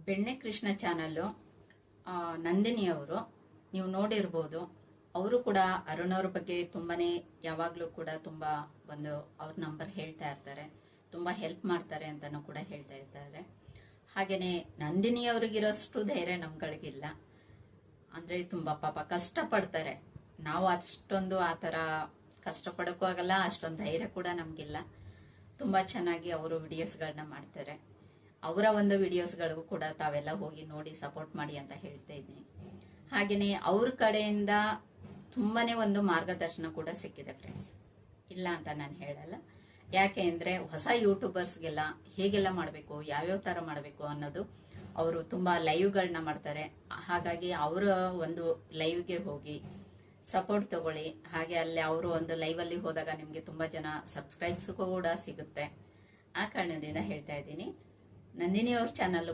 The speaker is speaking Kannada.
ಬೆಣ್ಣೆ ಕೃಷ್ಣ ಚಾನಲ್ಲು ನಂದಿನಿ ಅವರು ನೀವು ನೋಡಿರ್ಬೋದು. ಅವರು ಕೂಡ ಅರುಣ್ ಅವ್ರ ಬಗ್ಗೆ ತುಂಬಾನೇ ಯಾವಾಗಲೂ ಕೂಡ ತುಂಬಾ ಒಂದು ಅವ್ರ ನಂಬರ್ ಹೇಳ್ತಾ ಇರ್ತಾರೆ, ತುಂಬಾ ಹೆಲ್ಪ್ ಮಾಡ್ತಾರೆ ಅಂತಾನು ಕೂಡ ಹೇಳ್ತಾ ಇರ್ತಾರೆ. ಹಾಗೇನೆ ನಂದಿನಿ ಅವ್ರಿಗಿರೋಷ್ಟು ಧೈರ್ಯ ನಮ್ಗಳಿಗಿಲ್ಲ. ಅಂದ್ರೆ ತುಂಬಾ ಪಾಪ ಕಷ್ಟ ಪಡ್ತಾರೆ. ನಾವು ಅಷ್ಟೊಂದು ಆತರ ಕಷ್ಟ ಪಡಕ್ಕೂ ಆಗಲ್ಲ, ಅಷ್ಟೊಂದು ಧೈರ್ಯ ಕೂಡ ನಮ್ಗಿಲ್ಲ. ತುಂಬಾ ಚೆನ್ನಾಗಿ ಅವರು ವಿಡಿಯೋಸ್ಗಳನ್ನ ಮಾಡ್ತಾರೆ. ಅವರ ಒಂದು ವಿಡಿಯೋಸ್ಗಳಿಗೂ ಕೂಡ ತಾವೆಲ್ಲ ಹೋಗಿ ನೋಡಿ ಸಪೋರ್ಟ್ ಮಾಡಿ ಅಂತ ಹೇಳ್ತಾ ಇದ್ದೀನಿ. ಹಾಗೇನೆ ಅವ್ರ ಕಡೆಯಿಂದ ತುಂಬಾನೇ ಒಂದು ಮಾರ್ಗದರ್ಶನ ಕೂಡ ಸಿಕ್ಕಿದೆ ಫ್ರೆಂಡ್ಸ್, ಇಲ್ಲ ಅಂತ ನಾನು ಹೇಳಲ್ಲ. ಯಾಕೆ ಅಂದ್ರೆ ಹೊಸ ಯೂಟ್ಯೂಬರ್ಸ್ಗೆಲ್ಲ ಹೇಗೆಲ್ಲ ಮಾಡಬೇಕು, ಯಾವ್ಯಾವ ತರ ಮಾಡಬೇಕು ಅನ್ನೋದು ಅವರು ತುಂಬಾ ಲೈವ್ಗಳನ್ನ ಮಾಡ್ತಾರೆ. ಹಾಗಾಗಿ ಅವರ ಒಂದು ಲೈವ್ಗೆ ಹೋಗಿ ಸಪೋರ್ಟ್ ತಗೊಳ್ಳಿ. ಹಾಗೆ ಅಲ್ಲಿ ಅವರು ಒಂದು ಲೈವ್ ಅಲ್ಲಿ ಹೋದಾಗ ನಿಮ್ಗೆ ತುಂಬಾ ಜನ ಸಬ್ಸ್ಕ್ರೈಬ್ಸ್ ಕೂಡ ಸಿಗುತ್ತೆ. ಆ ಕಾರಣದಿಂದ ಹೇಳ್ತಾ ಇದ್ದೀನಿ. ನಂದಿನಿ ಅವ್ರ ಚಾನಲ್